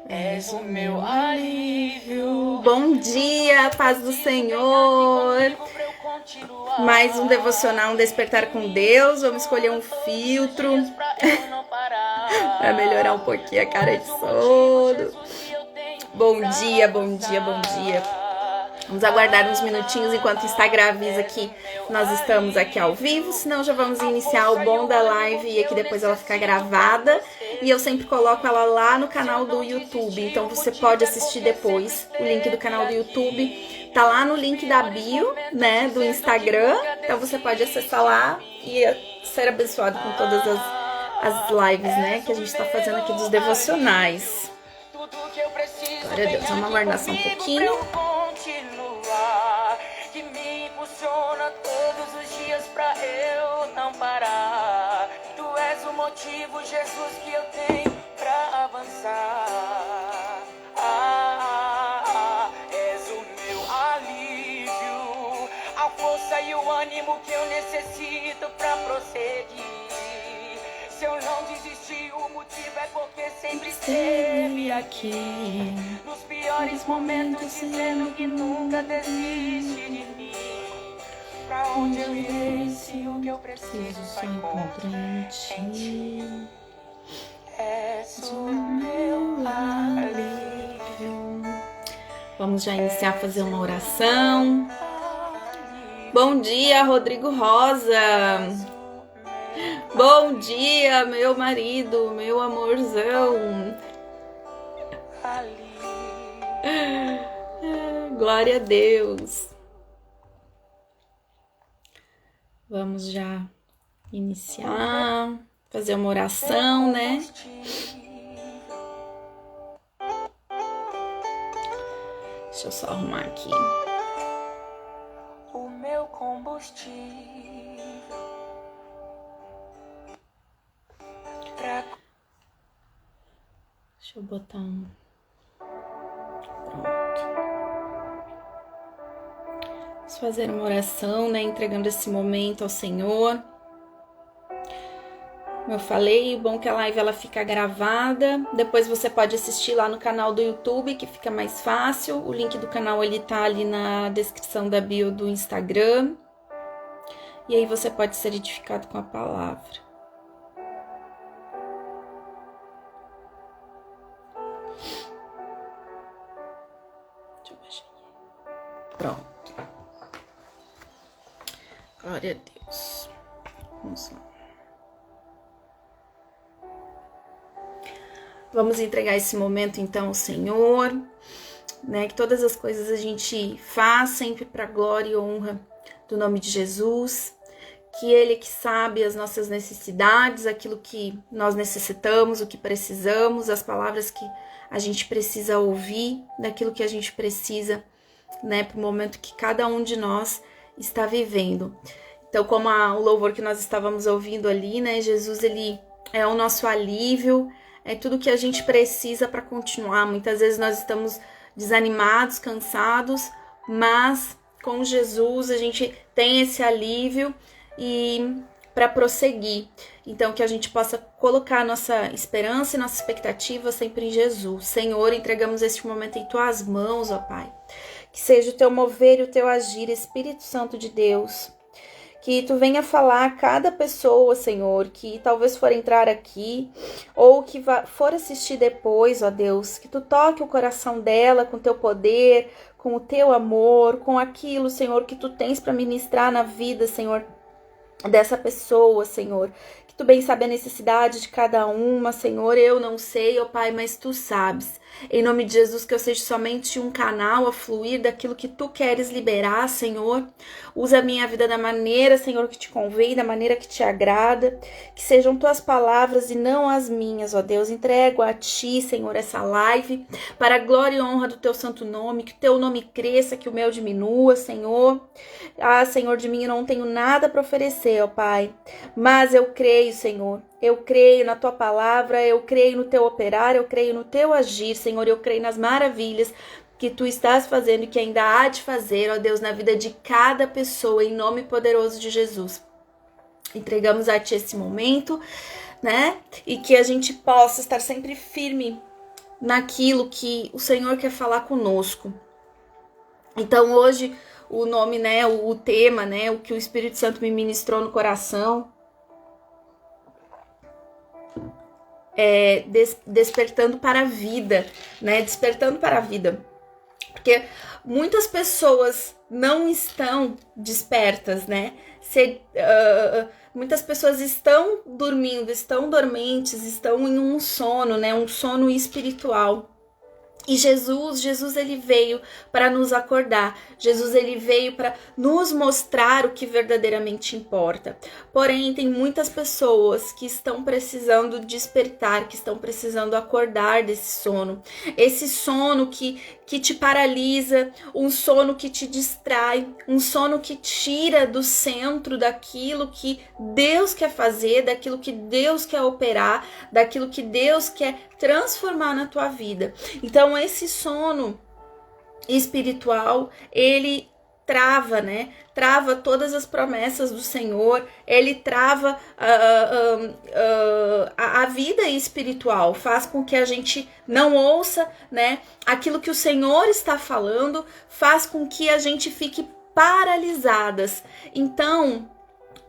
És o meu alívio. Bom dia, paz do Senhor. Mais um devocional, um despertar com Deus. Vamos escolher um filtro para melhorar um pouquinho a cara de sono. Bom dia, bom dia, bom dia. Vamos aguardar uns minutinhos enquanto o Instagram avisa que nós estamos aqui ao vivo, senão já vamos iniciar o bom da live e aqui depois ela fica gravada. E eu sempre coloco ela lá no canal do YouTube, então você pode assistir depois. O link do canal do YouTube tá lá no link da bio, né, do Instagram. Então você pode acessar lá e ser abençoado com todas as lives, né, que a gente tá fazendo aqui dos devocionais. Glória a Deus, vamos aguardar só um pouquinho. Que me impulsiona todos os dias pra eu não parar. Tu és o motivo, Jesus, que eu tenho pra avançar. És o meu alívio, a força e o ânimo que eu necessito pra prosseguir. Se eu não desisti, o motivo é porque sempre esteve aqui. Nos piores momentos, dizendo que nunca desiste de mim. Pra onde eu irei se o que eu preciso só encontro em ti? És o meu alívio. Vamos já iniciar a fazer uma oração. Bom dia, Rodrigo Rosa. Bom dia, meu marido, meu amorzão. Glória a Deus. Vamos já iniciar, fazer uma oração, né? Deixa eu só arrumar aqui. O meu combustível. Deixa eu botar um. Pronto. Vamos fazer uma oração, né? Entregando esse momento ao Senhor. Como eu falei, o bom é que a live ela fica gravada. Depois você pode assistir lá no canal do YouTube, que fica mais fácil. O link do canal ele tá ali na descrição da bio do Instagram. E aí você pode ser edificado com a palavra. Pronto. Glória a Deus. Vamos lá. Vamos entregar esse momento então ao Senhor, né? Que todas as coisas a gente faz sempre para glória e honra do nome de Jesus. Que Ele que sabe as nossas necessidades, aquilo que nós necessitamos, o que precisamos, as palavras que a gente precisa ouvir, daquilo que a gente precisa, né, para o momento que cada um de nós está vivendo. Então, como o louvor que nós estávamos ouvindo ali, né, Jesus, ele é o nosso alívio, é tudo que a gente precisa para continuar. Muitas vezes nós estamos desanimados, cansados, mas com Jesus a gente tem esse alívio e para prosseguir. Então, que a gente possa colocar nossa esperança e nossa expectativa sempre em Jesus. Senhor, entregamos este momento em Tuas mãos, ó Pai. Que seja o Teu mover e o Teu agir, Espírito Santo de Deus. Que Tu venha falar a cada pessoa, Senhor, que talvez for entrar aqui ou que for assistir depois, ó Deus. Que Tu toque o coração dela com Teu poder, com o Teu amor, com aquilo, Senhor, que Tu tens para ministrar na vida, Senhor, dessa pessoa, Senhor. Que Tu bem sabe a necessidade de cada uma, Senhor. Eu não sei, ó Pai, mas Tu sabes. Em nome de Jesus, que eu seja somente um canal a fluir daquilo que Tu queres liberar, Senhor. Usa a minha vida da maneira, Senhor, que Te convém, da maneira que Te agrada. Que sejam Tuas palavras e não as minhas, ó Deus. Entrego a Ti, Senhor, essa live, para a glória e honra do Teu santo nome. Que o Teu nome cresça, que o meu diminua, Senhor. Senhor, de mim eu não tenho nada para oferecer, ó Pai. Mas eu creio, Senhor. Eu creio na Tua palavra, eu creio no Teu operar, eu creio no Teu agir, Senhor, eu creio nas maravilhas que Tu estás fazendo e que ainda há de fazer, ó Deus, na vida de cada pessoa, em nome poderoso de Jesus. Entregamos a Ti esse momento, né? E que a gente possa estar sempre firme naquilo que o Senhor quer falar conosco. Então hoje o nome, né, o tema, né, o que o Espírito Santo me ministrou no coração é despertando para a vida, né, despertando para a vida. Porque muitas pessoas não estão despertas, né? Muitas pessoas estão dormindo, estão dormentes, estão em um sono, né? Um sono espiritual. E Jesus ele veio para nos acordar. Jesus ele veio para nos mostrar o que verdadeiramente importa. Porém, tem muitas pessoas que estão precisando despertar, que estão precisando acordar desse sono. Esse sono que te paralisa, um sono que te distrai, um sono que tira do centro daquilo que Deus quer fazer, daquilo que Deus quer operar, daquilo que Deus quer transformar na tua vida. Então, esse sono espiritual, ele trava, né? Trava todas as promessas do Senhor, ele trava a vida espiritual, faz com que a gente não ouça, né, aquilo que o Senhor está falando, faz com que a gente fique paralisadas. Então,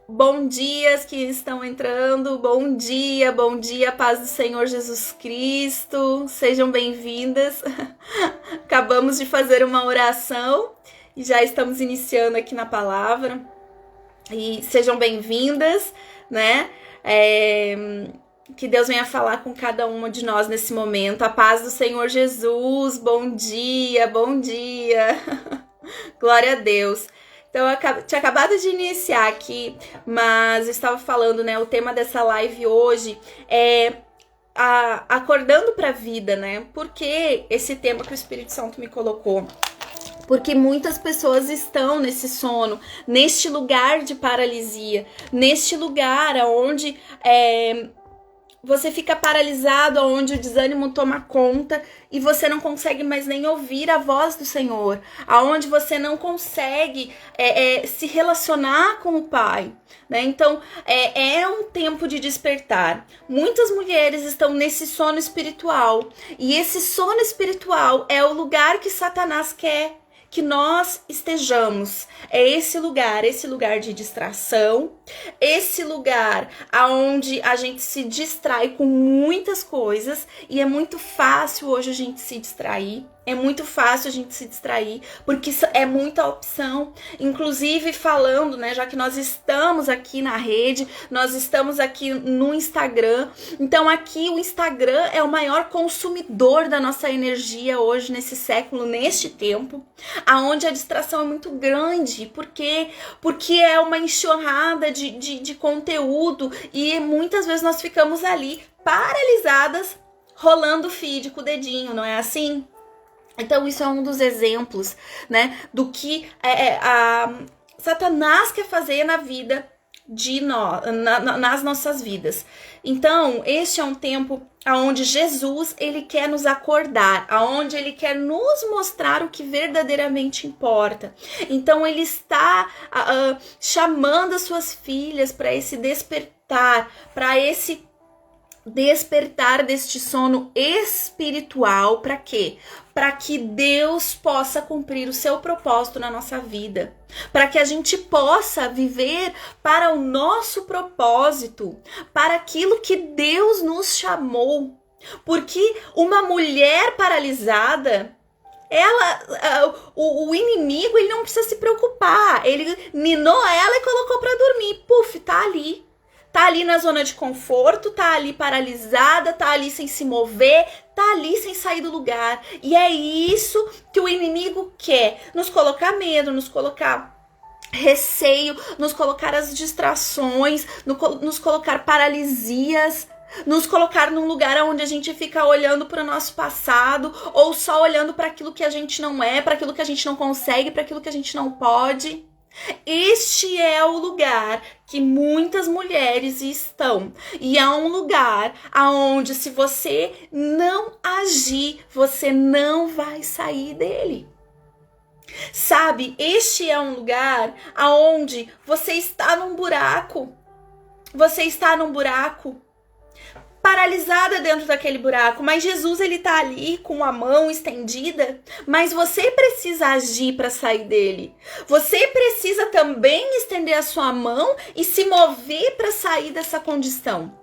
bom dia que estão entrando, bom dia, paz do Senhor Jesus Cristo, sejam bem-vindas. Acabamos de fazer uma oração e já estamos iniciando aqui na palavra, e sejam bem-vindas, né? Que Deus venha falar com cada uma de nós nesse momento, a paz do Senhor Jesus, bom dia, glória a Deus. Então, eu tinha acabado de iniciar aqui, mas eu estava falando, né? O tema dessa live hoje é acordando para a vida, né? Por que esse tema que o Espírito Santo me colocou? Porque muitas pessoas estão nesse sono, neste lugar de paralisia, neste lugar onde você fica paralisado, onde o desânimo toma conta e você não consegue mais nem ouvir a voz do Senhor, aonde você não consegue se relacionar com o Pai, né? Então, é um tempo de despertar. Muitas mulheres estão nesse sono espiritual, e esse sono espiritual é o lugar que Satanás quer que nós estejamos. É esse lugar de distração, esse lugar aonde a gente se distrai com muitas coisas, e é muito fácil hoje a gente se distrair. É muito fácil a gente se distrair, porque é muita opção. Inclusive falando, né, já que nós estamos aqui na rede, nós estamos aqui no Instagram. Então aqui o Instagram é o maior consumidor da nossa energia hoje, nesse século, neste tempo, aonde a distração é muito grande. Por quê? Porque é uma enxurrada de conteúdo, e muitas vezes nós ficamos ali paralisadas, rolando o feed com o dedinho, não é assim? Então isso é um dos exemplos, né, do que Satanás quer fazer na vida de nós, nas nossas vidas. Então, este é um tempo onde Jesus, ele quer nos acordar, onde ele quer nos mostrar o que verdadeiramente importa. Então, ele está chamando as suas filhas para esse despertar, para esse despertar deste sono espiritual. Para quê? Para que Deus possa cumprir o seu propósito na nossa vida, para que a gente possa viver para o nosso propósito, para aquilo que Deus nos chamou. Porque uma mulher paralisada, o inimigo, ele não precisa se preocupar, ele ninou ela e colocou para dormir, tá ali. Tá ali na zona de conforto, tá ali paralisada, tá ali sem se mover, tá ali sem sair do lugar. E é isso que o inimigo quer: nos colocar medo, nos colocar receio, nos colocar as distrações, nos colocar paralisias, nos colocar num lugar onde a gente fica olhando para o nosso passado, ou só olhando para aquilo que a gente não é, para aquilo que a gente não consegue, para aquilo que a gente não pode. Este é o lugar que muitas mulheres estão, e é um lugar aonde, se você não agir, você não vai sair dele. Sabe, este é um lugar aonde você está num buraco. Você está num buraco. paralisada dentro daquele buraco, mas Jesus, ele tá ali com a mão estendida, mas você precisa agir para sair dele. Você precisa também estender a sua mão e se mover para sair dessa condição.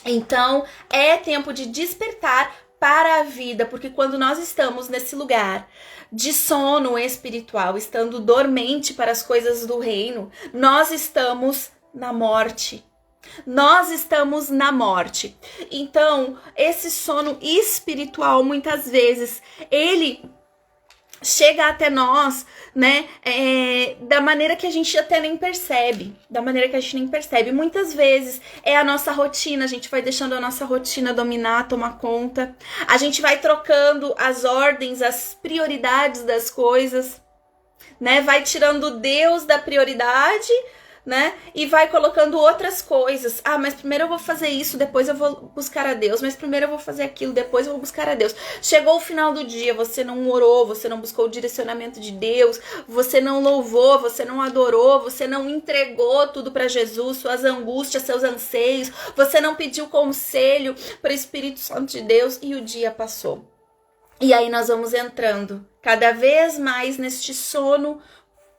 Então, é tempo de despertar para a vida, porque quando nós estamos nesse lugar de sono espiritual, estando dormente para as coisas do reino, nós estamos na morte. Nós estamos na morte. Então, esse sono espiritual, muitas vezes, ele chega até nós, né, da maneira que a gente até nem percebe. Muitas vezes é a nossa rotina, a gente vai deixando a nossa rotina dominar, tomar conta. A gente vai trocando as ordens, as prioridades das coisas, né, vai tirando Deus da prioridade, né? E vai colocando outras coisas. Ah, mas primeiro eu vou fazer isso, depois eu vou buscar a Deus. Mas primeiro eu vou fazer aquilo, depois eu vou buscar a Deus. Chegou o final do dia, você não orou, você não buscou o direcionamento de Deus, você não louvou, você não adorou, você não entregou tudo para Jesus, suas angústias, seus anseios, você não pediu conselho para o Espírito Santo de Deus e o dia passou. E aí nós vamos entrando cada vez mais neste sono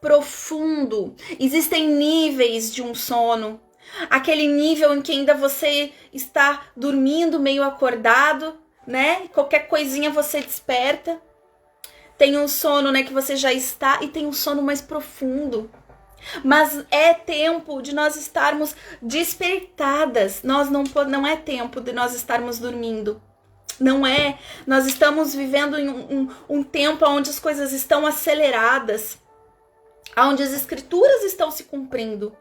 profundo. Existem níveis de um sono. Aquele nível em que ainda você está dormindo meio acordado, né? Qualquer coisinha você desperta. Tem um sono, né, que você já está, e tem um sono mais profundo. Mas é tempo de nós estarmos despertadas. Não é tempo de nós estarmos dormindo. Não é. Nós estamos vivendo em um tempo onde as coisas estão aceleradas, onde as escrituras estão se cumprindo.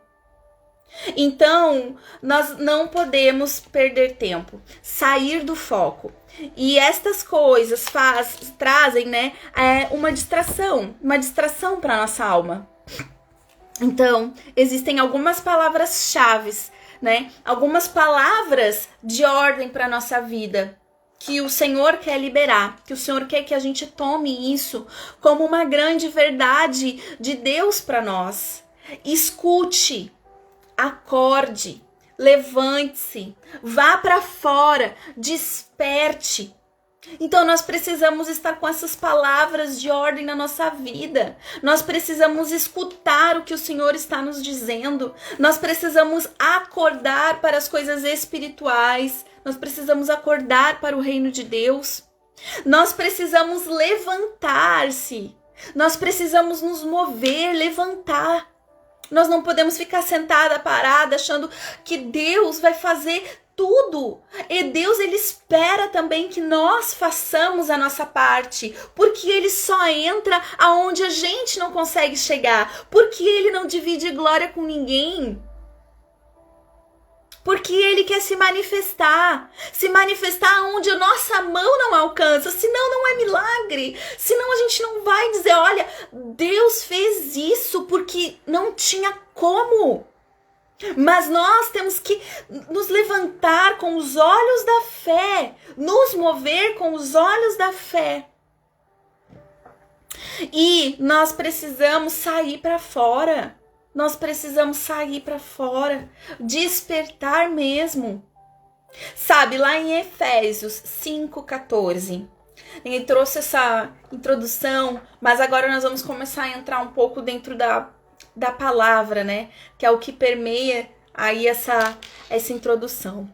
Então, nós não podemos perder tempo, sair do foco. E estas coisas trazem, né, uma distração para nossa alma. Então, existem algumas palavras-chave, né, algumas palavras de ordem para nossa vida, que o Senhor quer liberar, que o Senhor quer que a gente tome isso como uma grande verdade de Deus para nós. Escute, acorde, levante-se, vá para fora, desperte. Então nós precisamos estar com essas palavras de ordem na nossa vida. Nós precisamos escutar o que o Senhor está nos dizendo. Nós precisamos acordar para as coisas espirituais. Nós precisamos acordar para o reino de Deus. Nós precisamos levantar-se. Nós precisamos nos mover, levantar. Nós não podemos ficar sentada, parada, achando que Deus vai fazer tudo. E Deus, ele espera também que nós façamos a nossa parte, porque ele só entra aonde a gente não consegue chegar, porque ele não divide glória com ninguém. Porque ele quer se manifestar onde a nossa mão não alcança, senão não é milagre, senão a gente não vai dizer, olha, Deus fez isso porque não tinha como. Mas nós temos que nos levantar com os olhos da fé, nos mover com os olhos da fé. E nós precisamos sair para fora. Nós precisamos sair para fora, despertar mesmo. Sabe, lá em Efésios 5:14, ele trouxe essa introdução, mas agora nós vamos começar a entrar um pouco dentro da palavra, né? Que é o que permeia aí essa introdução.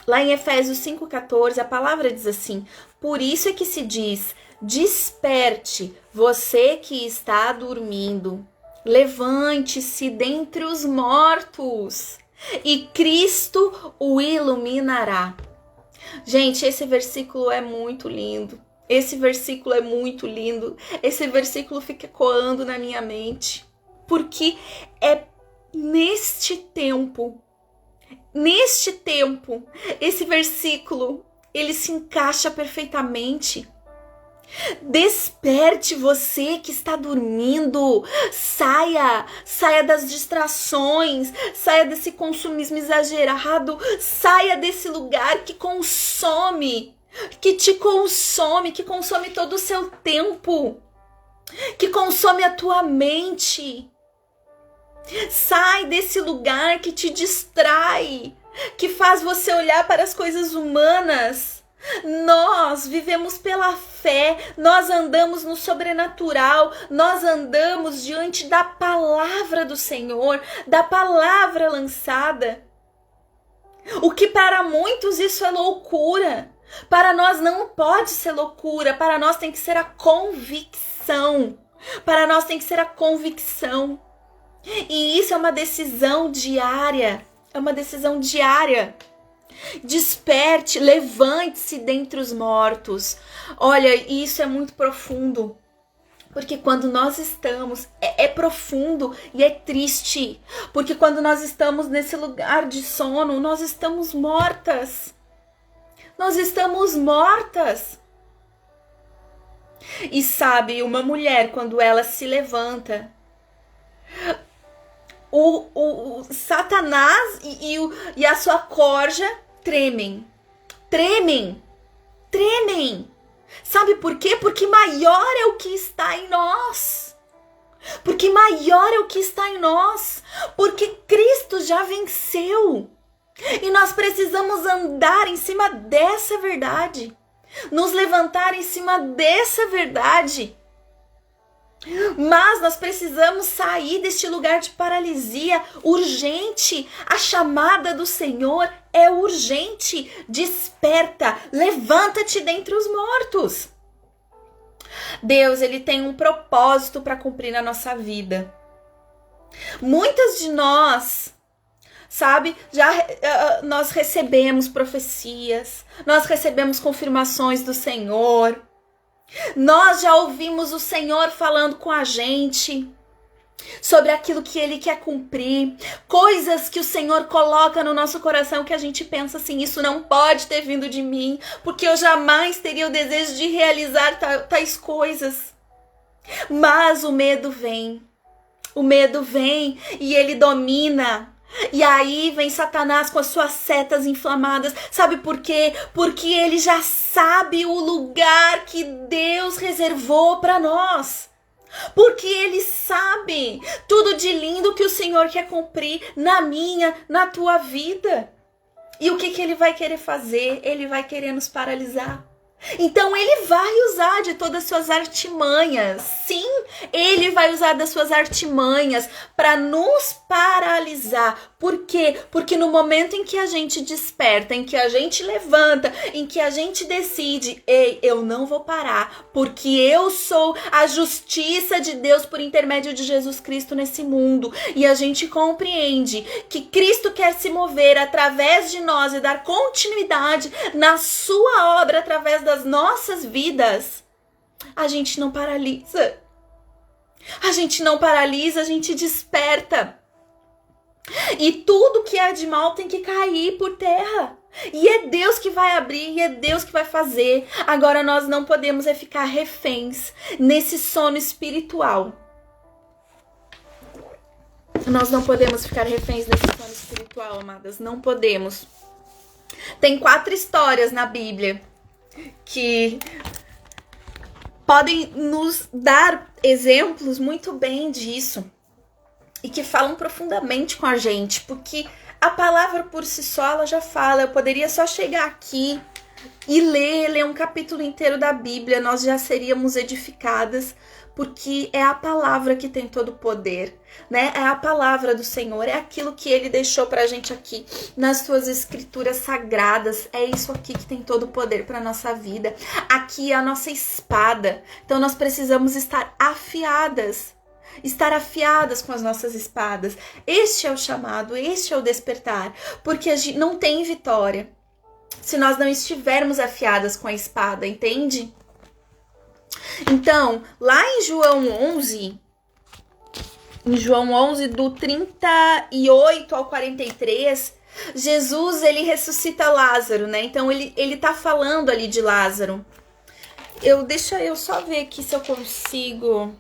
Lá em Efésios 5:14, a palavra diz assim: por isso é que se diz, desperte, você que está dormindo. Levante-se dentre os mortos e Cristo o iluminará. Gente, esse versículo é muito lindo. Esse versículo é muito lindo. Esse versículo fica ecoando na minha mente. Porque é neste tempo, esse versículo, ele se encaixa perfeitamente. Desperte, você que está dormindo, saia das distrações, saia desse consumismo exagerado, saia desse lugar que consome, que te consome, que consome todo o seu tempo, que consome a tua mente. Sai desse lugar que te distrai, que faz você olhar para as coisas humanas. Nós vivemos pela fé, nós andamos no sobrenatural, nós andamos diante da palavra do Senhor, da palavra lançada. O que para muitos isso é loucura, para nós não pode ser loucura, para nós tem que ser a convicção. Para nós tem que ser a convicção. E isso é uma decisão diária. É uma decisão diária. Desperte, levante-se dentre os mortos. Olha, isso é muito profundo. Porque quando nós estamos, é profundo e é triste. Porque quando nós estamos nesse lugar de sono, nós estamos mortas. Nós estamos mortas. E sabe, uma mulher, quando ela se levanta, o Satanás e a sua corja tremem. Sabe por quê? Porque maior é o que está em nós. Porque maior é o que está em nós. Porque Cristo já venceu. E nós precisamos andar em cima dessa verdade. Nos levantar em cima dessa verdade. Mas nós precisamos sair deste lugar de paralisia urgente. A chamada do Senhor é urgente. Desperta, levanta-te dentre os mortos. Deus, ele tem um propósito para cumprir na nossa vida. Muitas de nós, sabe, nós recebemos profecias, nós recebemos confirmações do Senhor, nós já ouvimos o Senhor falando com a gente sobre aquilo que Ele quer cumprir, coisas que o Senhor coloca no nosso coração que a gente pensa assim, isso não pode ter vindo de mim, porque eu jamais teria o desejo de realizar tais coisas. Mas o medo vem e ele domina. E aí vem Satanás com as suas setas inflamadas. Sabe por quê? Porque ele já sabe o lugar que Deus reservou para nós. Porque ele sabe tudo de lindo que o Senhor quer cumprir na minha, na tua vida. E o que ele vai querer fazer? Ele vai querer nos paralisar. Então ele vai usar de todas as suas artimanhas. Sim, ele vai usar das suas artimanhas para nos paralisar. Por quê? Porque no momento em que a gente desperta, em que a gente levanta, em que a gente decide, ei, eu não vou parar, porque eu sou a justiça de Deus por intermédio de Jesus Cristo nesse mundo. E a gente compreende que Cristo quer se mover através de nós e dar continuidade na sua obra através das nossas vidas. A gente não paralisa. A gente não paralisa, a gente desperta. E tudo que é de mal tem que cair por terra. E é Deus que vai abrir, e é Deus que vai fazer. Agora nós não podemos ficar reféns nesse sono espiritual. Nós não podemos ficar reféns nesse sono espiritual, amadas. Não podemos. Tem 4 histórias na Bíblia que podem nos dar exemplos muito bem disso. E que falam profundamente com a gente, porque a palavra por si só, ela já fala. Eu poderia só chegar aqui e ler um capítulo inteiro da Bíblia, nós já seríamos edificadas, porque é a palavra que tem todo o poder, né? É a palavra do Senhor, é aquilo que Ele deixou pra gente aqui nas suas escrituras sagradas, é isso aqui que tem todo o poder pra nossa vida. Aqui é a nossa espada, então nós precisamos estar afiadas com as nossas espadas. Este é o chamado, este é o despertar, porque a gente não tem vitória se nós não estivermos afiadas com a espada, entende? Então, lá em João 11, do 38 ao 43, Jesus, ele ressuscita Lázaro, né? Então, ele tá falando ali de Lázaro. Deixa eu só ver aqui se eu consigo.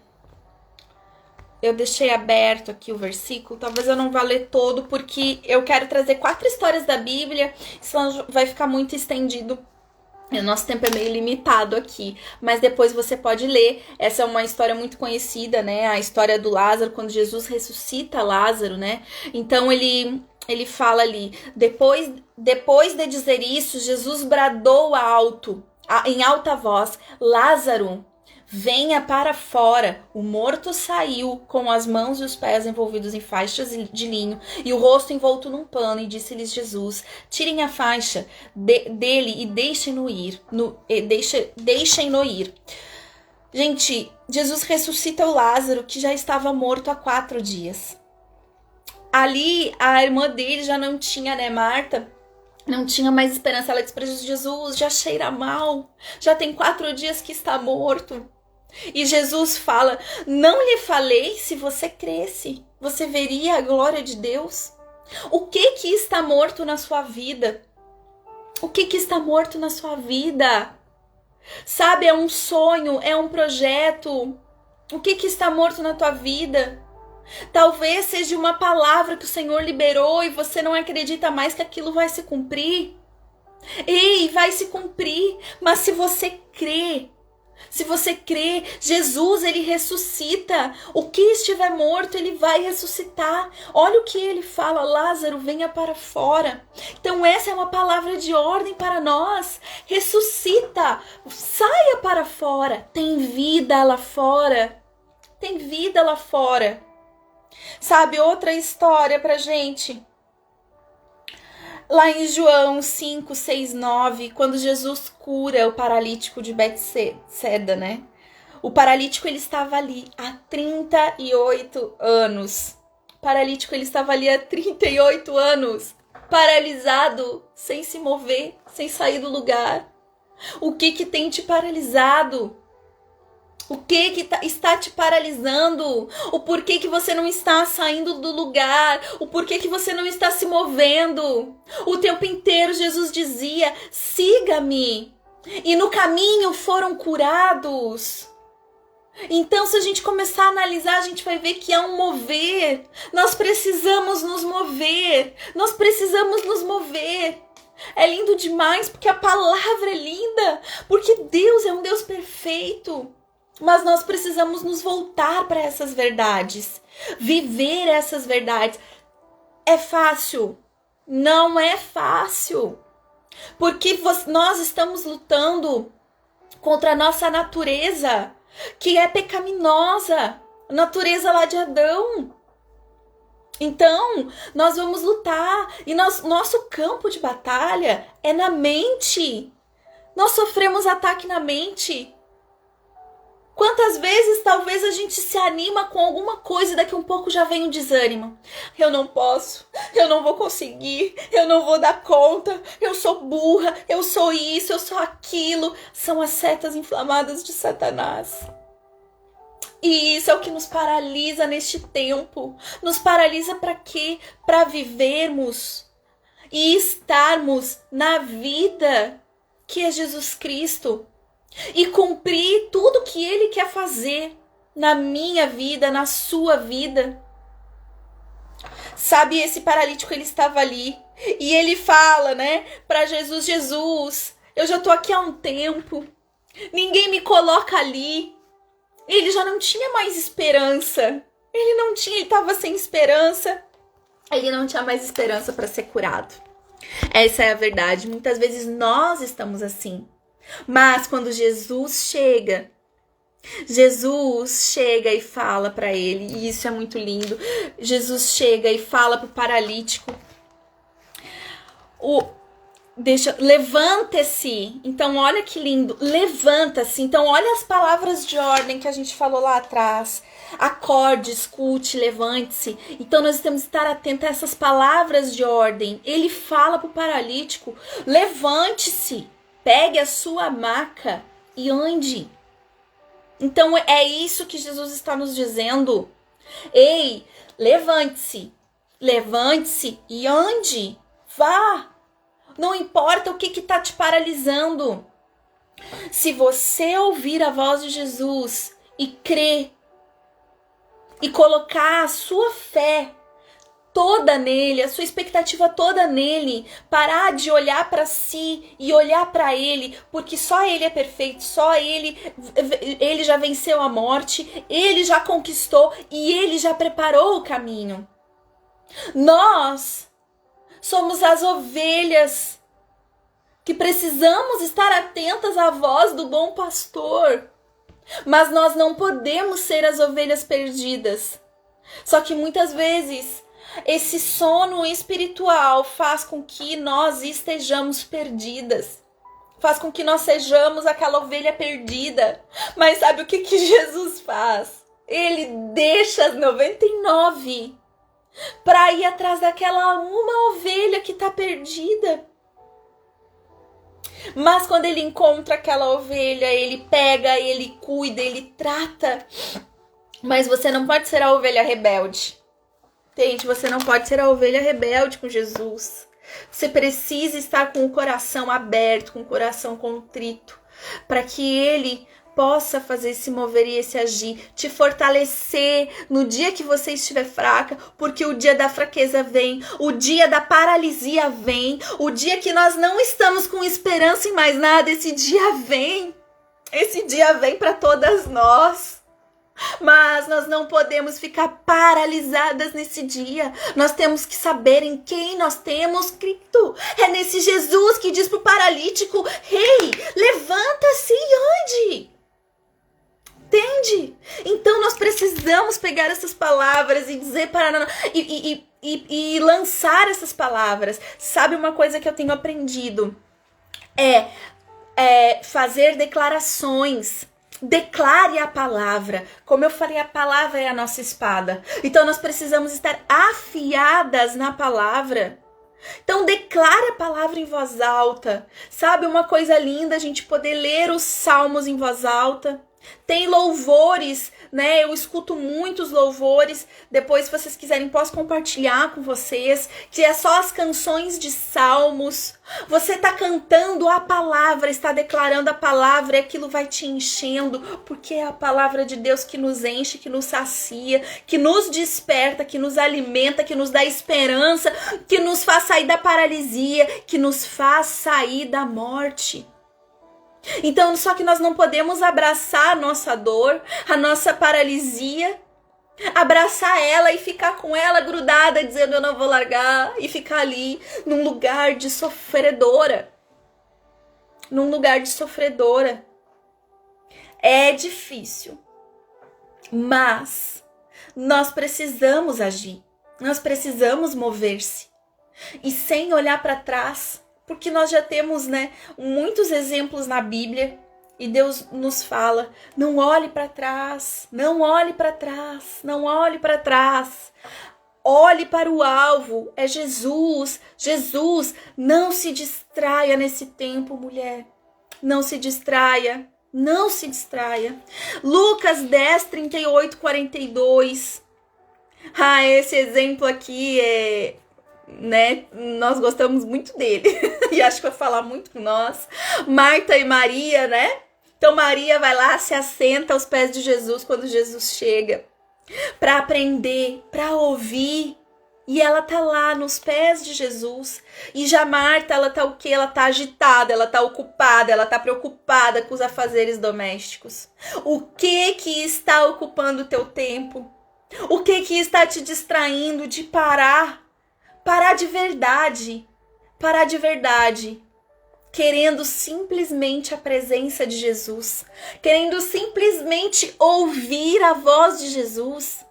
Eu deixei aberto aqui o versículo, talvez eu não vá ler todo, porque eu quero trazer 4 histórias da Bíblia, senão vai ficar muito estendido. O nosso tempo é meio limitado aqui, mas depois você pode ler. Essa é uma história muito conhecida, né? A história do Lázaro, quando Jesus ressuscita Lázaro, né? Então, ele ele fala ali, depois de dizer isso, Jesus bradou em alta voz, Lázaro, venha para fora. O morto saiu com as mãos e os pés envolvidos em faixas de linho e o rosto envolto num pano, e disse-lhes Jesus, tirem a faixa dele e deixem-no ir. Deixem-no ir. Gente, Jesus ressuscita o Lázaro, que já estava morto há 4 dias. Ali, a irmã dele já não tinha, né, Marta? Não tinha mais esperança. Ela disse para Jesus, já cheira mal, já tem 4 dias que está morto. E Jesus fala, não lhe falei, se você cresce, você veria a glória de Deus? O que está morto na sua vida? O que está morto na sua vida? Sabe, é um sonho, é um projeto. O que está morto na tua vida? Talvez seja uma palavra que o Senhor liberou e você não acredita mais que aquilo vai se cumprir. Ei, vai se cumprir, mas se você crê, Jesus, ele ressuscita. O que estiver morto, ele vai ressuscitar. Olha o que ele fala, Lázaro, venha para fora. Então essa é uma palavra de ordem para nós. Ressuscita, saia para fora. Tem vida lá fora. Tem vida lá fora. Sabe, outra história pra gente. Lá em João 5, 6, 9, quando Jesus cura o paralítico de Betseda, né? O paralítico, ele estava ali há 38 anos. O paralítico, ele estava ali há 38 anos, paralisado, sem se mover, sem sair do lugar. O que tem te paralisado? O que está te paralisando? O porquê que você não está saindo do lugar? O porquê que você não está se movendo? O tempo inteiro Jesus dizia, siga-me. E no caminho foram curados. Então, se a gente começar a analisar, a gente vai ver que há um mover. Nós precisamos nos mover. Nós precisamos nos mover. É lindo demais, porque a palavra é linda. Porque Deus é um Deus perfeito. Mas nós precisamos nos voltar para essas verdades, viver essas verdades. É fácil? Não é fácil, porque nós estamos lutando contra a nossa natureza, que é pecaminosa, a natureza lá de Adão. Então, nós vamos lutar, e nosso campo de batalha é na mente. Nós sofremos ataque na mente. Quantas vezes talvez a gente se anima com alguma coisa e daqui a um pouco já vem um desânimo. Eu não posso, eu não vou conseguir, eu não vou dar conta, eu sou burra, eu sou isso, eu sou aquilo. São as setas inflamadas de Satanás. E isso é o que nos paralisa neste tempo. Nos paralisa para quê? Para vivermos e estarmos na vida que é Jesus Cristo. E cumprir tudo que Ele quer fazer na minha vida, na sua vida. Sabe, esse paralítico, ele estava ali. E ele fala, né, para Jesus, Jesus, eu já tô aqui há um tempo. Ninguém me coloca ali. Ele já não tinha mais esperança. Ele estava sem esperança. Ele não tinha mais esperança para ser curado. Essa é a verdade. Muitas vezes nós estamos assim. Mas quando Jesus chega e fala para ele, e isso é muito lindo. Jesus chega e fala pro paralítico, levanta-se. Então olha que lindo, levanta-se. Então olha as palavras de ordem que a gente falou lá atrás. Acorde, escute, levante-se. Então nós temos que estar atentos a essas palavras de ordem. Ele fala pro paralítico, levante-se. Pegue a sua maca e ande. Então é isso que Jesus está nos dizendo. Ei, levante-se. Levante-se e ande. Vá. Não importa o que está te paralisando. Se você ouvir a voz de Jesus e crer e colocar a sua fé toda nele, a sua expectativa toda nele, parar de olhar para si e olhar para ele, porque só ele é perfeito, só ele já venceu a morte, ele já conquistou e ele já preparou o caminho. Nós somos as ovelhas que precisamos estar atentas à voz do bom pastor. Mas nós não podemos ser as ovelhas perdidas. Só que muitas vezes esse sono espiritual faz com que nós estejamos perdidas. Faz com que nós sejamos aquela ovelha perdida. Mas sabe o que Jesus faz? Ele deixa as 99 para ir atrás daquela uma ovelha que está perdida. Mas quando ele encontra aquela ovelha, ele pega, ele cuida, ele trata. Mas você não pode ser a ovelha rebelde. Gente, você não pode ser a ovelha rebelde com Jesus. Você precisa estar com o coração aberto, com o coração contrito, para que ele possa fazer esse mover e esse agir, te fortalecer no dia que você estiver fraca, porque o dia da fraqueza vem, o dia da paralisia vem, o dia que nós não estamos com esperança em mais nada, esse dia vem para todas nós. Mas nós não podemos ficar paralisadas nesse dia. Nós temos que saber em quem nós temos crido. É nesse Jesus que diz pro paralítico: "Ei, levanta-se e ande." Entende? Então nós precisamos pegar essas palavras e dizer para e lançar essas palavras. Sabe uma coisa que eu tenho aprendido? É fazer declarações. Declare a palavra. Como eu falei, a palavra é a nossa espada. Então nós precisamos estar afiadas na palavra. Então declare a palavra em voz alta. Sabe uma coisa linda a gente poder ler os salmos em voz alta? Tem louvores, né? Eu escuto muitos louvores. Depois, se vocês quiserem, posso compartilhar com vocês, que é só as canções de salmos. Você está cantando a palavra, está declarando a palavra, e aquilo vai te enchendo, porque é a palavra de Deus que nos enche, que nos sacia, que nos desperta, que nos alimenta, que nos dá esperança, que nos faz sair da paralisia, que nos faz sair da morte. Então, só que nós não podemos abraçar a nossa dor, a nossa paralisia, abraçar ela e ficar com ela grudada, dizendo eu não vou largar, e ficar ali num lugar de sofredora. É difícil, mas nós precisamos agir, nós precisamos mover-se, e sem olhar para trás. Porque nós já temos, né, muitos exemplos na Bíblia e Deus nos fala: não olhe para trás, não olhe para trás, não olhe para trás. Olhe para o alvo, é Jesus. Jesus, não se distraia nesse tempo, mulher. Não se distraia, não se distraia. Lucas 10, 38, 42. Esse exemplo aqui né, nós gostamos muito dele e acho que vai falar muito com nós. Marta e Maria, né? Então Maria vai lá, se assenta aos pés de Jesus quando Jesus chega, para aprender, para ouvir, e ela tá lá nos pés de Jesus. E já Marta, ela tá o quê? Ela tá agitada, ela tá ocupada, ela tá preocupada com os afazeres domésticos. O que está ocupando o teu tempo? O que está te distraindo de parar de verdade, querendo simplesmente a presença de Jesus, querendo simplesmente ouvir a voz de Jesus?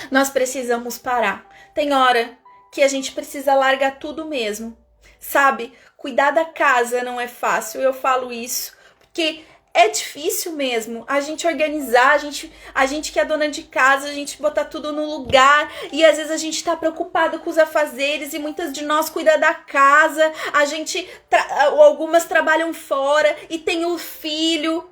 Nós precisamos parar. Tem hora que a gente precisa largar tudo mesmo, sabe? Cuidar da casa não é fácil, eu falo isso, porque é difícil mesmo a gente organizar, a gente que é dona de casa, a gente botar tudo no lugar, e às vezes a gente tá preocupado com os afazeres, e muitas de nós cuidam da casa, algumas trabalham fora, e tem o filho.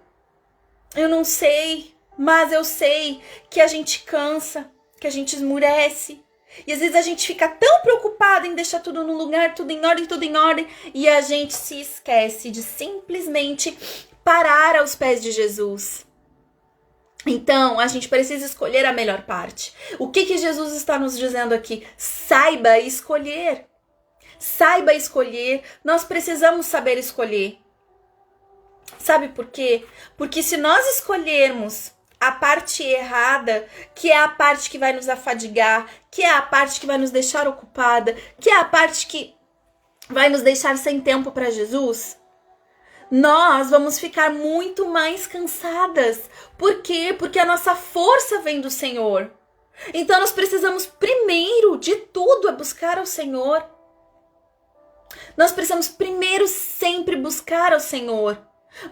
Eu não sei, mas eu sei que a gente cansa, que a gente esmurece, e às vezes a gente fica tão preocupado em deixar tudo no lugar, tudo em ordem, e a gente se esquece de simplesmente parar aos pés de Jesus. Então, a gente precisa escolher a melhor parte. O que Jesus está nos dizendo aqui? Saiba escolher. Saiba escolher. Nós precisamos saber escolher. Sabe por quê? Porque se nós escolhermos a parte errada, que é a parte que vai nos afadigar, que é a parte que vai nos deixar ocupada, que é a parte que vai nos deixar sem tempo para Jesus, nós vamos ficar muito mais cansadas. Por quê? Porque a nossa força vem do Senhor. Então nós precisamos primeiro de tudo buscar ao Senhor. Nós precisamos primeiro sempre buscar ao Senhor.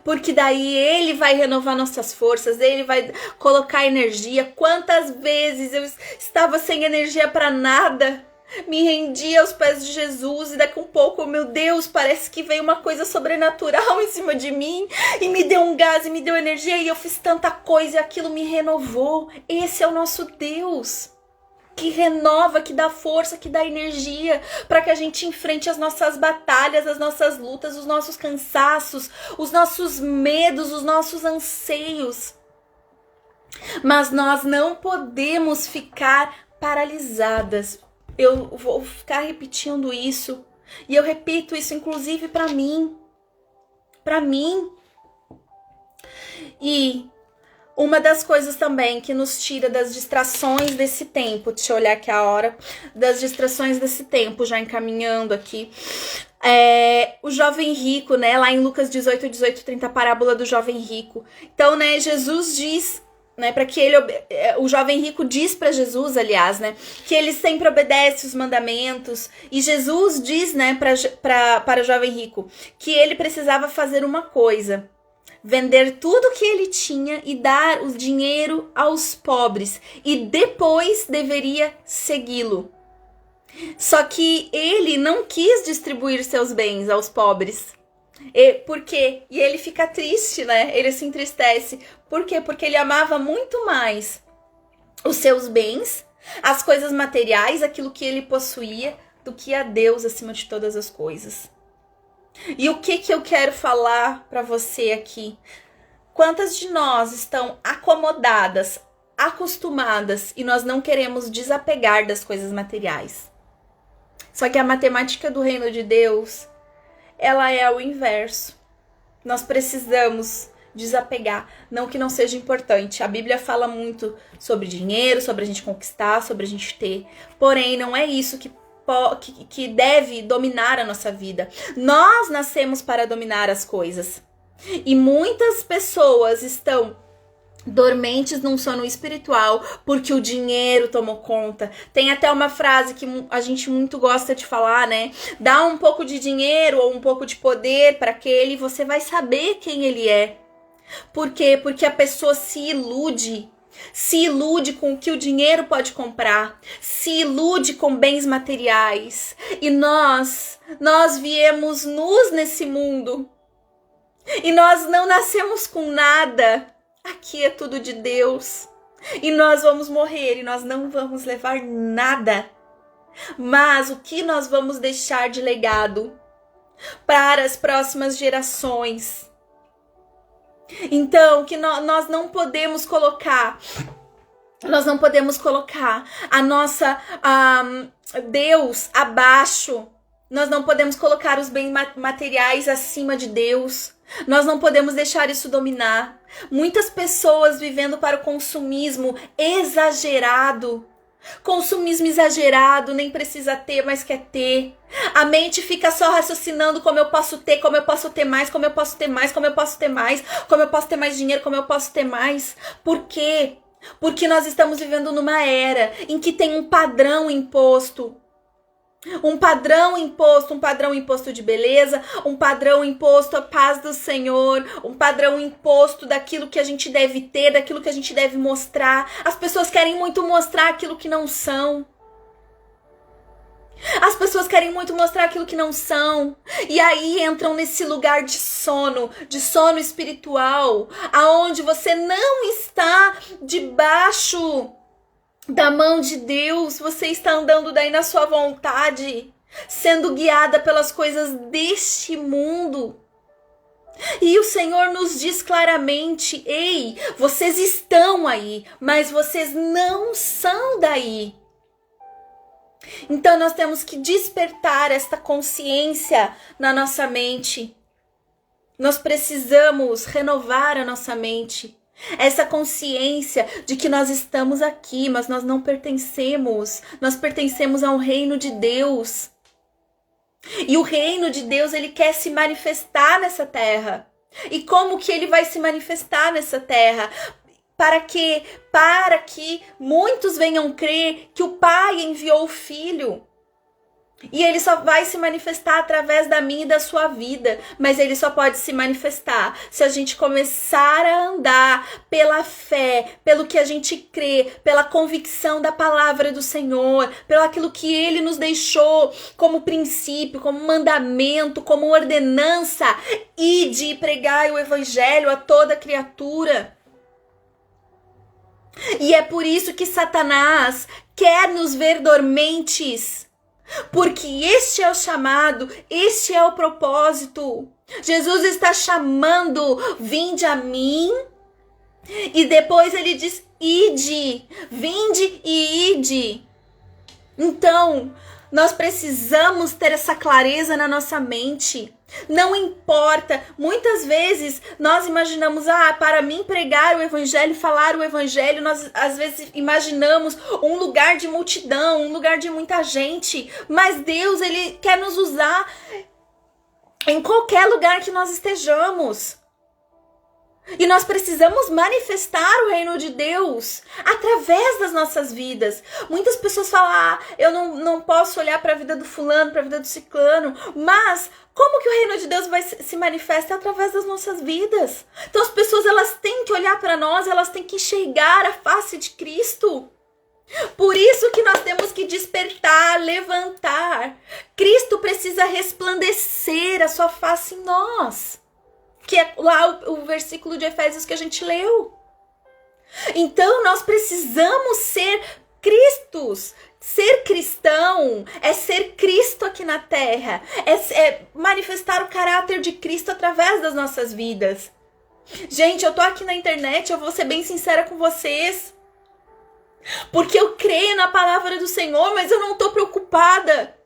Porque daí Ele vai renovar nossas forças, Ele vai colocar energia. Quantas vezes eu estava sem energia para nada, me rendi aos pés de Jesus e daqui a um pouco, meu Deus, parece que veio uma coisa sobrenatural em cima de mim e me deu um gás e me deu energia e eu fiz tanta coisa e aquilo me renovou. Esse é o nosso Deus, que renova, que dá força, que dá energia para que a gente enfrente as nossas batalhas, as nossas lutas, os nossos cansaços, os nossos medos, os nossos anseios. Mas nós não podemos ficar paralisadas. Eu vou ficar repetindo isso. E eu repito isso, inclusive, para mim. Para mim. E uma das coisas também que nos tira das distrações desse tempo. Deixa eu olhar aqui a hora. Das distrações desse tempo, já encaminhando aqui. O jovem rico, né? Lá em Lucas 18:30, a parábola do jovem rico. Então, né, Jesus diz, né, para que ele, o jovem rico diz para Jesus, aliás, né, que ele sempre obedece os mandamentos, e Jesus diz, né, para o jovem rico que ele precisava fazer uma coisa: vender tudo que ele tinha e dar o dinheiro aos pobres, e depois deveria segui-lo. Só que ele não quis distribuir seus bens aos pobres. Por quê? E ele fica triste, né? Ele se entristece. Por quê? Porque ele amava muito mais os seus bens, as coisas materiais, aquilo que ele possuía, do que a Deus acima de todas as coisas. E o que eu quero falar para você aqui? Quantas de nós estão acomodadas, acostumadas, e nós não queremos desapegar das coisas materiais? Só que a matemática do reino de Deus, ela é o inverso. Nós precisamos desapegar. Não que não seja importante. A Bíblia fala muito sobre dinheiro, sobre a gente conquistar, sobre a gente ter. Porém, não é isso que deve dominar a nossa vida. Nós nascemos para dominar as coisas. E muitas pessoas estão dormentes num sono espiritual porque o dinheiro tomou conta. Tem até uma frase que a gente muito gosta de falar, né? Dá um pouco de dinheiro ou um pouco de poder para aquele e você vai saber quem ele é. Por quê? Porque a pessoa se ilude com o que o dinheiro pode comprar, se ilude com bens materiais. E nós viemos nus nesse mundo e nós não nascemos com nada. Aqui é tudo de Deus. E nós vamos morrer e nós não vamos levar nada. Mas o que nós vamos deixar de legado para as próximas gerações? Então, que nós não podemos colocar a nossa Deus abaixo. Nós não podemos colocar os bens materiais acima de Deus. Nós não podemos deixar isso dominar. Muitas pessoas vivendo para o consumismo exagerado. Consumismo exagerado, nem precisa ter, mas quer ter. A mente fica só raciocinando como eu posso ter, como eu posso ter mais, como eu posso ter mais, como eu posso ter mais, como eu posso ter mais dinheiro, como eu posso ter mais. Por quê? Porque nós estamos vivendo numa era em que tem um padrão imposto. Um padrão imposto de beleza, um padrão imposto a paz do Senhor, um padrão imposto daquilo que a gente deve ter, daquilo que a gente deve mostrar. As pessoas querem muito mostrar aquilo que não são. As pessoas querem muito mostrar aquilo que não são. E aí entram nesse lugar de sono espiritual, aonde você não está debaixo da mão de Deus, você está andando daí na sua vontade, sendo guiada pelas coisas deste mundo. E o Senhor nos diz claramente: ei, vocês estão aí, mas vocês não são daí. Então nós temos que despertar esta consciência na nossa mente. Nós precisamos renovar a nossa mente. Essa consciência de que nós estamos aqui, mas nós não pertencemos. Nós pertencemos ao reino de Deus. E o reino de Deus, ele quer se manifestar nessa terra. E como que ele vai se manifestar nessa terra? Para que muitos venham crer que o Pai enviou o Filho. E ele só vai se manifestar através da minha e da sua vida. Mas ele só pode se manifestar se a gente começar a andar pela fé, pelo que a gente crê, pela convicção da palavra do Senhor, pelo aquilo que ele nos deixou como princípio, como mandamento, como ordenança, e de pregar o evangelho a toda criatura. E é por isso que Satanás quer nos ver dormentes. Porque este é o chamado, este é o propósito. Jesus está chamando, vinde a mim. E depois ele diz, ide, vinde e ide. Então, nós precisamos ter essa clareza na nossa mente. Não importa, muitas vezes nós imaginamos, para mim pregar o evangelho, falar o evangelho, nós às vezes imaginamos um lugar de multidão, um lugar de muita gente, mas Deus, ele quer nos usar em qualquer lugar que nós estejamos. E nós precisamos manifestar o reino de Deus através das nossas vidas. Muitas pessoas falam, eu não posso olhar para a vida do fulano, para a vida do ciclano. Mas como que o reino de Deus vai se manifestar através das nossas vidas? Então as pessoas, elas têm que olhar para nós, elas têm que enxergar a face de Cristo. Por isso que nós temos que despertar, levantar. Cristo precisa resplandecer a sua face em nós. Que é lá o versículo de Efésios que a gente leu. Então, nós precisamos ser Cristos. Ser cristão é ser Cristo aqui na terra. É manifestar o caráter de Cristo através das nossas vidas. Gente, eu tô aqui na internet, eu vou ser bem sincera com vocês. Porque eu creio na palavra do Senhor, mas eu não tô preocupada.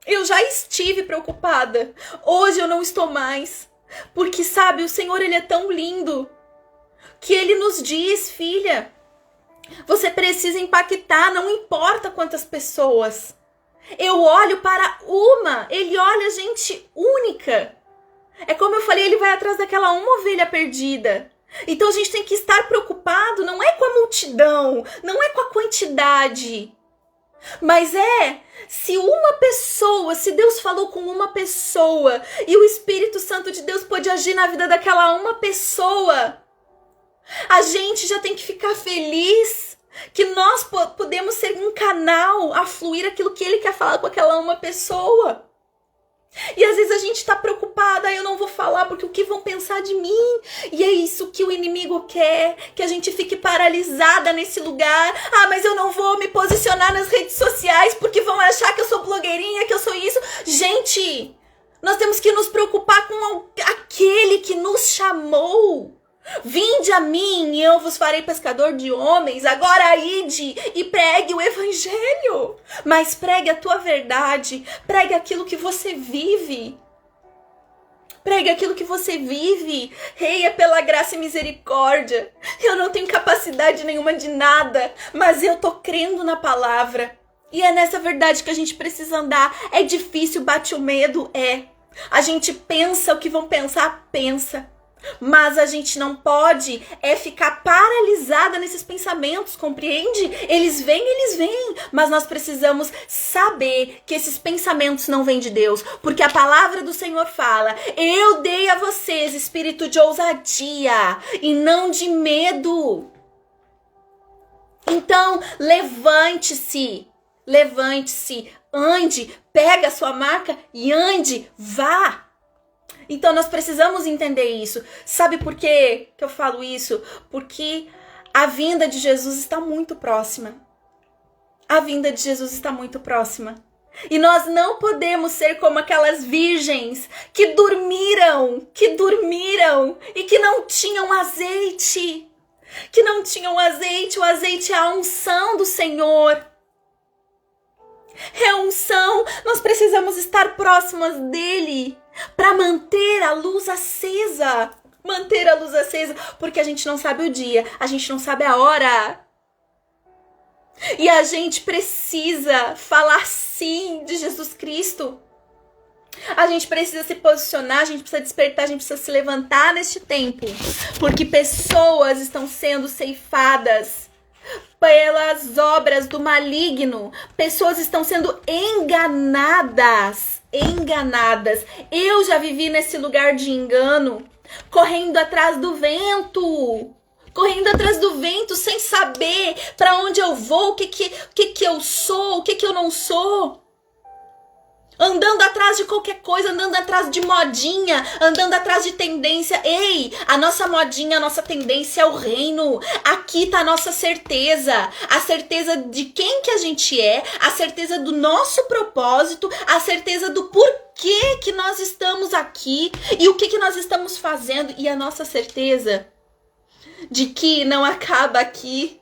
Eu já estive preocupada. Hoje eu não estou mais. Porque, sabe, o Senhor, ele é tão lindo que ele nos diz, filha, você precisa impactar, não importa quantas pessoas. Eu olho para uma, ele olha gente única. É como eu falei, ele vai atrás daquela uma ovelha perdida. Então a gente tem que estar preocupado, não é com a multidão, não é com a quantidade. Mas se uma pessoa, se Deus falou com uma pessoa e o Espírito Santo de Deus pode agir na vida daquela uma pessoa, a gente já tem que ficar feliz que nós podemos ser um canal a fluir aquilo que Ele quer falar com aquela uma pessoa. E às vezes a gente tá preocupada, eu não vou falar porque o que vão pensar de mim? E é isso que o inimigo quer, que a gente fique paralisada nesse lugar. Mas eu não vou me posicionar nas redes sociais porque vão achar que eu sou blogueirinha, que eu sou isso. Gente, nós temos que nos preocupar com aquele que nos chamou. Vinde a mim e eu vos farei pescador de homens. Agora ide e pregue o evangelho. Mas pregue a tua verdade. Pregue aquilo que você vive. Pregue aquilo que você vive. Reia pela graça e misericórdia. Eu não tenho capacidade nenhuma de nada, mas eu tô crendo na palavra. E é nessa verdade que a gente precisa andar. É difícil, bate o medo, A gente pensa o que vão pensar, pensa. Mas a gente não pode ficar paralisada nesses pensamentos, compreende? Eles vêm, mas nós precisamos saber que esses pensamentos não vêm de Deus, porque a palavra do Senhor fala, eu dei a vocês espírito de ousadia e não de medo. Então, levante-se, ande, pega a sua maca e ande, vá. Então nós precisamos entender isso. Sabe por quê que eu falo isso? Porque a vinda de Jesus está muito próxima. A vinda de Jesus está muito próxima. E nós não podemos ser como aquelas virgens que dormiram e que não tinham azeite. O azeite é a unção do Senhor. É a unção. Nós precisamos estar próximas dele para manter a luz acesa. Manter a luz acesa, porque a gente não sabe o dia, a gente não sabe a hora. E a gente precisa falar sim de Jesus Cristo. A gente precisa se posicionar, a gente precisa despertar, a gente precisa se levantar neste tempo. Porque pessoas estão sendo ceifadas pelas obras do maligno. Pessoas estão sendo enganadas. Eu já vivi nesse lugar de engano, correndo atrás do vento. Sem saber para onde eu vou, o que eu sou, o que eu não sou. Andando atrás de qualquer coisa, andando atrás de modinha, andando atrás de tendência. Ei, a nossa modinha, a nossa tendência é o reino. Aqui tá a nossa certeza. A certeza de quem que a gente é, a certeza do nosso propósito, a certeza do porquê que nós estamos aqui e o que nós estamos fazendo. E a nossa certeza de que não acaba aqui.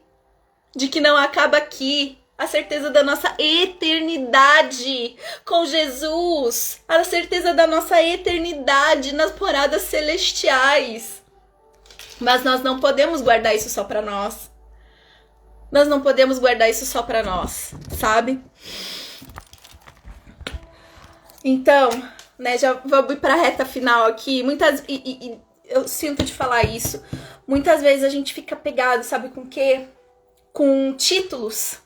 A certeza da nossa eternidade com Jesus. A certeza da nossa eternidade nas moradas celestiais. Mas nós não podemos guardar isso só para nós. Sabe? Então, né, já vamos ir para a reta final aqui. Eu sinto de falar isso. Muitas vezes a gente fica pegado, sabe com o quê? Com títulos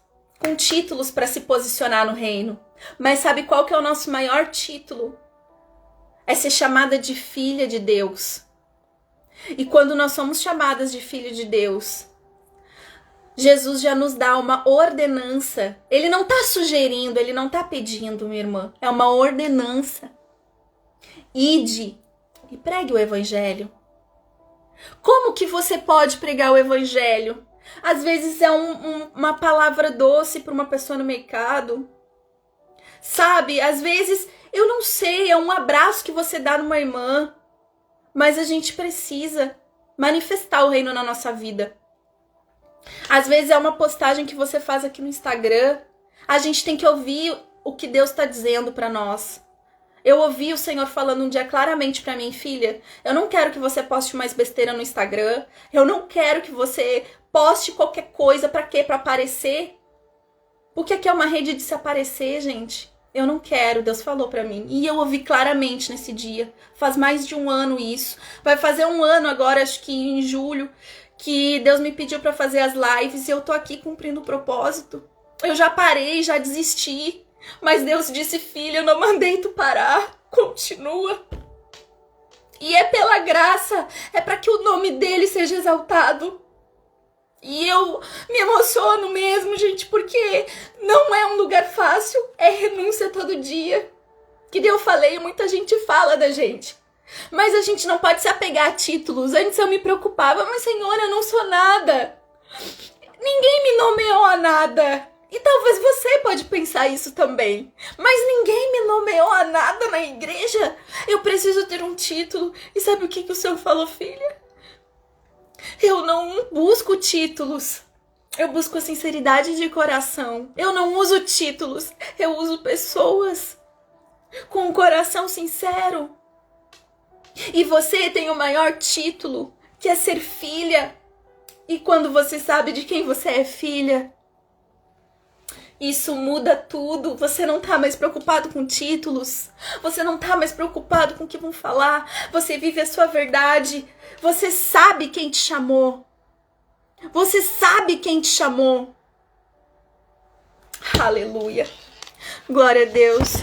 para se posicionar no reino. Mas sabe qual que é o nosso maior título? É ser chamada de filha de Deus. E quando nós somos chamadas de filho de Deus, Jesus já nos dá uma ordenança. Ele não está sugerindo, ele não está pedindo, minha irmã. É uma ordenança. Ide e pregue o evangelho. Como que você pode pregar o evangelho? Às vezes é uma palavra doce para uma pessoa no mercado. Sabe? Às vezes, eu não sei, é um abraço que você dá numa irmã. Mas a gente precisa manifestar o reino na nossa vida. Às vezes é uma postagem que você faz aqui no Instagram. A gente tem que ouvir o que Deus está dizendo para nós. Eu ouvi o Senhor falando um dia claramente para mim, filha, eu não quero que você poste mais besteira no Instagram. Eu não quero que você poste qualquer coisa. Pra quê? Pra aparecer? Porque aqui é uma rede de se aparecer, gente. Eu não quero, Deus falou pra mim. E eu ouvi claramente nesse dia. Faz mais de um ano isso. Vai fazer um ano agora, acho que em julho, que Deus me pediu pra fazer as lives e eu tô aqui cumprindo o propósito. Eu já parei, já desisti. Mas Deus disse, filha, eu não mandei tu parar. Continua. E é pela graça. É pra que o nome dele seja exaltado. E eu me emociono mesmo, gente, porque não é um lugar fácil. É renúncia todo dia. Que eu falei, muita gente fala da gente. Mas a gente não pode se apegar a títulos. Antes eu me preocupava, mas Senhor, eu não sou nada. Ninguém me nomeou a nada. E talvez você pode pensar isso também. Mas ninguém me nomeou a nada na igreja. Eu preciso ter um título. E sabe o que o Senhor falou, filha? Eu não busco títulos. Eu busco a sinceridade de coração. Eu não uso títulos. Eu uso pessoas com um coração sincero. E você tem o maior título, que é ser filha. E quando você sabe de quem você é filha, isso muda tudo. Você não tá mais preocupado com títulos. Você não tá mais preocupado com o que vão falar. Você vive a sua verdade. Você sabe quem te chamou. Você sabe quem te chamou. Aleluia. Glória a Deus.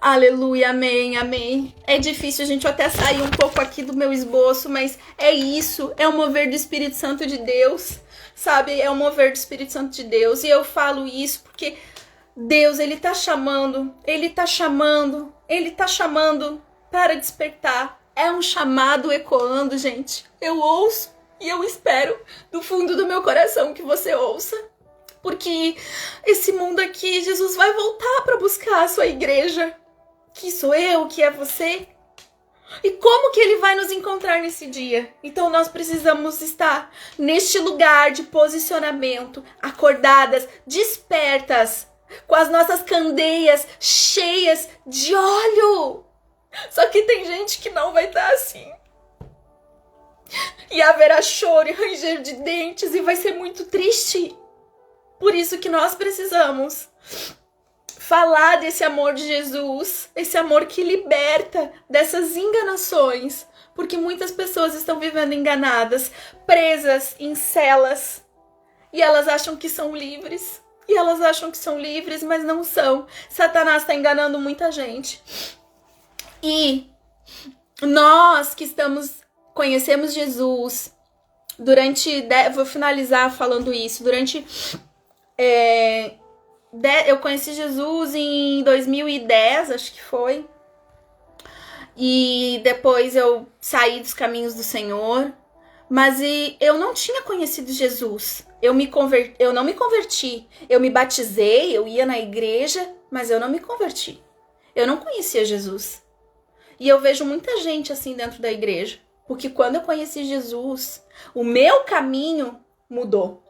Aleluia, amém, amém. É difícil, gente, eu até sair um pouco aqui do meu esboço, mas é isso. É o mover do Espírito Santo de Deus. Sabe, é o mover do Espírito Santo de Deus. E eu falo isso porque Deus, Ele tá chamando para despertar. É um chamado ecoando, gente. Eu ouço e eu espero do fundo do meu coração que você ouça. Porque esse mundo aqui, Jesus vai voltar para buscar a sua igreja. Que sou eu, que é você. E como que ele vai nos encontrar nesse dia? Então nós precisamos estar neste lugar de posicionamento, acordadas, despertas, com as nossas candeias cheias de óleo. Só que tem gente que não vai estar assim. E haverá choro e ranger de dentes e vai ser muito triste. Por isso que nós precisamos falar desse amor de Jesus, esse amor que liberta dessas enganações, porque muitas pessoas estão vivendo enganadas, presas em celas, e elas acham que são livres, mas não são. Satanás está enganando muita gente. E nós que conhecemos Jesus, vou finalizar falando isso, eu conheci Jesus em 2010, acho que foi. E depois eu saí dos caminhos do Senhor. Mas eu não tinha conhecido Jesus. Eu não me converti. Eu me batizei, eu ia na igreja, mas eu não me converti. Eu não conhecia Jesus. E eu vejo muita gente assim dentro da igreja. Porque quando eu conheci Jesus, o meu caminho mudou.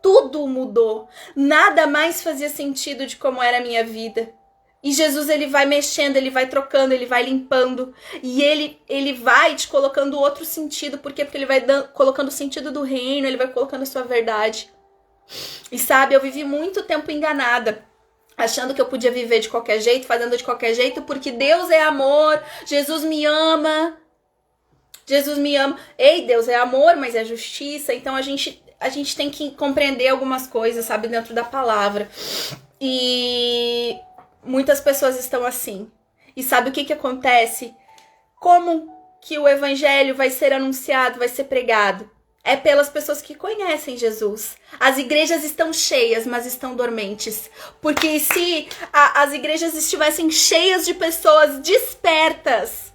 Tudo mudou. Nada mais fazia sentido de como era a minha vida. E Jesus, ele vai mexendo, ele vai trocando, ele vai limpando. E ele vai te colocando outro sentido. Por quê? Porque ele vai colocando o sentido do reino, ele vai colocando a sua verdade. E sabe, eu vivi muito tempo enganada, achando que eu podia viver de qualquer jeito, fazendo de qualquer jeito, porque Deus é amor, Jesus me ama. Jesus me ama. Ei, Deus é amor, mas é justiça. Então a gente tem que compreender algumas coisas, sabe, dentro da palavra. E muitas pessoas estão assim. E sabe o que acontece? Como que o evangelho vai ser anunciado, vai ser pregado? É pelas pessoas que conhecem Jesus. As igrejas estão cheias, mas estão dormentes. Porque se as igrejas estivessem cheias de pessoas despertas,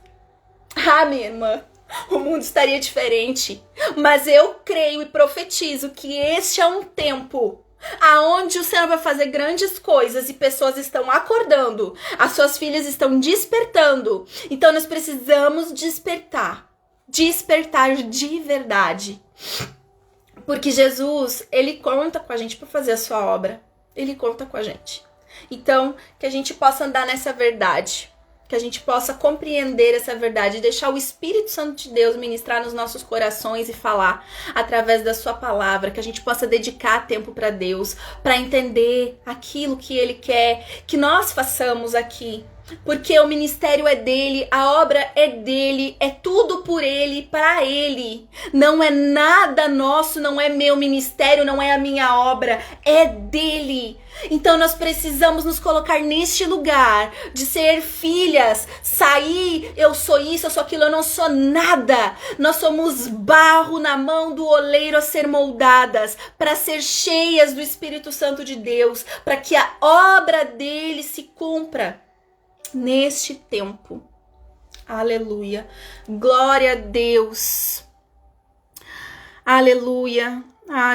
minha irmã, o mundo estaria diferente. Mas eu creio e profetizo que este é um tempo aonde o Senhor vai fazer grandes coisas e pessoas estão acordando, as suas filhas estão despertando. Então nós precisamos despertar de verdade, porque Jesus, ele conta com a gente para fazer a sua obra, ele conta com a gente. Então que a gente possa andar nessa verdade, que a gente possa compreender essa verdade, deixar o Espírito Santo de Deus ministrar nos nossos corações e falar através da sua palavra, que a gente possa dedicar tempo para Deus, para entender aquilo que Ele quer que nós façamos aqui. Porque o ministério é dele, a obra é dele, é tudo por ele, para ele. Não é nada nosso, não é meu ministério, não é a minha obra, é dele. Então nós precisamos nos colocar neste lugar de ser filhas, sair, eu sou isso, eu sou aquilo, eu não sou nada. Nós somos barro na mão do oleiro a ser moldadas, para ser cheias do Espírito Santo de Deus, para que a obra dele se cumpra neste tempo. Aleluia. Glória a Deus. Aleluia.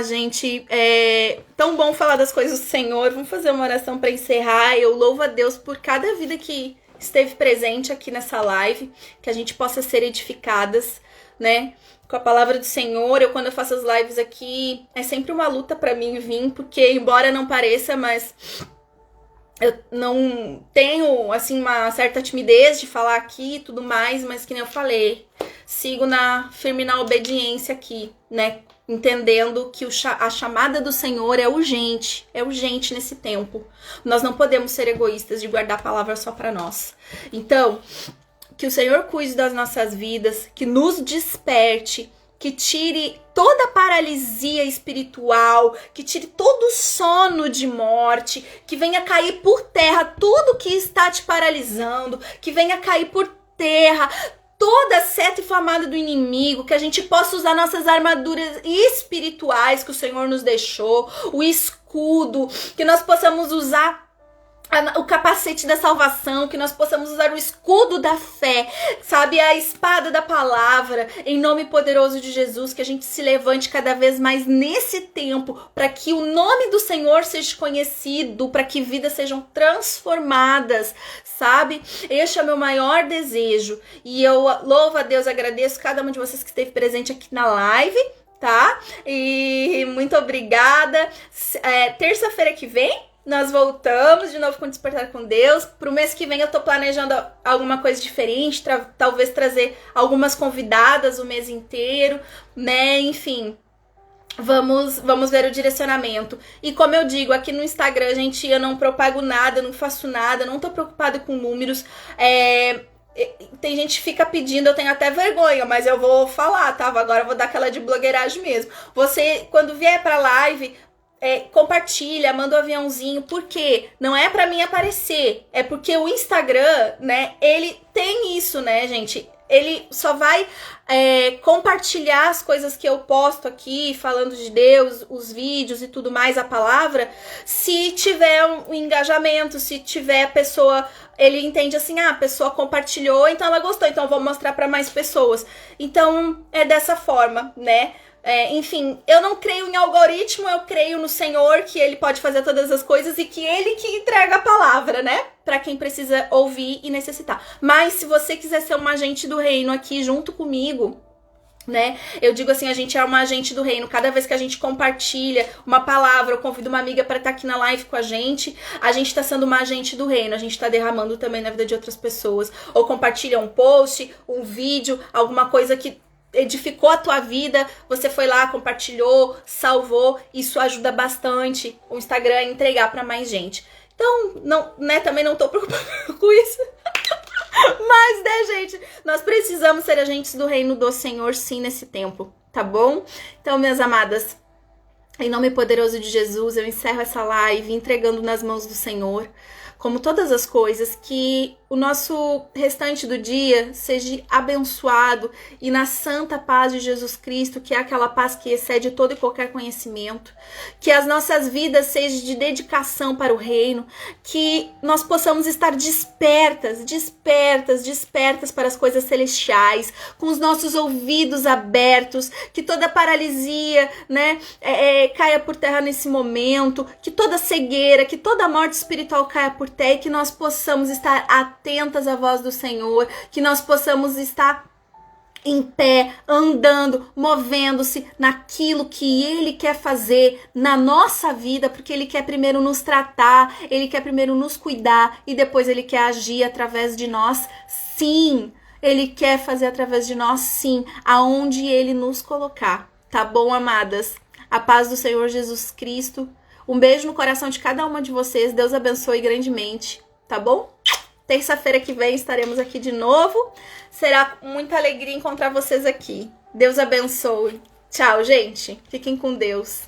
Gente, é tão bom falar das coisas do Senhor. Vamos fazer uma oração para encerrar. Eu louvo a Deus por cada vida que esteve presente aqui nessa live, que a gente possa ser edificadas, né, com a palavra do Senhor. Quando eu faço as lives aqui, é sempre uma luta para mim vir, porque embora não pareça, mas eu não tenho, assim, uma certa timidez de falar aqui e tudo mais, mas que nem eu falei, sigo firme na obediência aqui, né? Entendendo que a chamada do Senhor é urgente nesse tempo. Nós não podemos ser egoístas de guardar a palavra só para nós. Então, que o Senhor cuide das nossas vidas, que nos desperte, que tire toda a paralisia espiritual, que tire todo o sono de morte, que venha cair por terra tudo que está te paralisando, que venha cair por terra toda a seta inflamada do inimigo, que a gente possa usar nossas armaduras espirituais que o Senhor nos deixou, o escudo, que nós possamos usar o capacete da salvação, que nós possamos usar o escudo da fé, sabe, a espada da palavra, em nome poderoso de Jesus, que a gente se levante cada vez mais nesse tempo, para que o nome do Senhor seja conhecido, para que vidas sejam transformadas, sabe? Este é o meu maior desejo, e eu louvo a Deus, agradeço cada um de vocês que esteve presente aqui na live, tá? E muito obrigada. Terça-feira que vem, nós voltamos de novo com Despertar com Deus. Pro mês que vem eu tô planejando alguma coisa diferente, talvez trazer algumas convidadas o mês inteiro, né? Enfim, vamos ver o direcionamento. E como eu digo, aqui no Instagram, gente, eu não propago nada, eu não faço nada, não tô preocupada com números. Tem gente que fica pedindo, eu tenho até vergonha, mas eu vou falar, tá? Agora eu vou dar aquela de blogueiragem mesmo. Você, quando vier pra live, compartilha, manda um aviãozinho, porque não é pra mim aparecer, é porque o Instagram, né, ele tem isso, né, gente? Ele só vai compartilhar as coisas que eu posto aqui, falando de Deus, os vídeos e tudo mais, a palavra, se tiver um engajamento, se tiver a pessoa, ele entende assim, a pessoa compartilhou, então ela gostou, então eu vou mostrar para mais pessoas. Então, é dessa forma, né? Enfim, eu não creio em algoritmo, eu creio no Senhor, que Ele pode fazer todas as coisas e que Ele que entrega a palavra, né? Pra quem precisa ouvir e necessitar. Mas se você quiser ser uma agente do reino aqui junto comigo, né? Eu digo assim, a gente é uma agente do reino. Cada vez que a gente compartilha uma palavra, eu convido uma amiga para estar aqui na live com a gente tá sendo uma agente do reino. A gente tá derramando também na vida de outras pessoas. Ou compartilha um post, um vídeo, alguma coisa que edificou a tua vida, você foi lá, compartilhou, salvou, isso ajuda bastante o Instagram a entregar para mais gente. Então, não, né, também não tô preocupada com isso. Mas, né, gente, nós precisamos ser agentes do reino do Senhor, sim, nesse tempo, tá bom? Então, minhas amadas, em nome poderoso de Jesus, eu encerro essa live entregando nas mãos do Senhor, como todas as coisas, que o nosso restante do dia seja abençoado e na santa paz de Jesus Cristo, que é aquela paz que excede todo e qualquer conhecimento, que as nossas vidas sejam de dedicação para o reino, que nós possamos estar despertas para as coisas celestiais, com os nossos ouvidos abertos, que toda paralisia, né, caia por terra nesse momento, que toda cegueira, que toda morte espiritual caia por terra e que nós possamos estar atentas à voz do Senhor, que nós possamos estar em pé, andando, movendo-se naquilo que Ele quer fazer na nossa vida, porque Ele quer primeiro nos tratar, Ele quer primeiro nos cuidar e depois Ele quer agir através de nós, sim, Ele quer fazer através de nós, sim, aonde Ele nos colocar, tá bom, amadas? A paz do Senhor Jesus Cristo, um beijo no coração de cada uma de vocês, Deus abençoe grandemente, tá bom? Terça-feira que vem estaremos aqui de novo. Será muita alegria encontrar vocês aqui. Deus abençoe. Tchau, gente. Fiquem com Deus.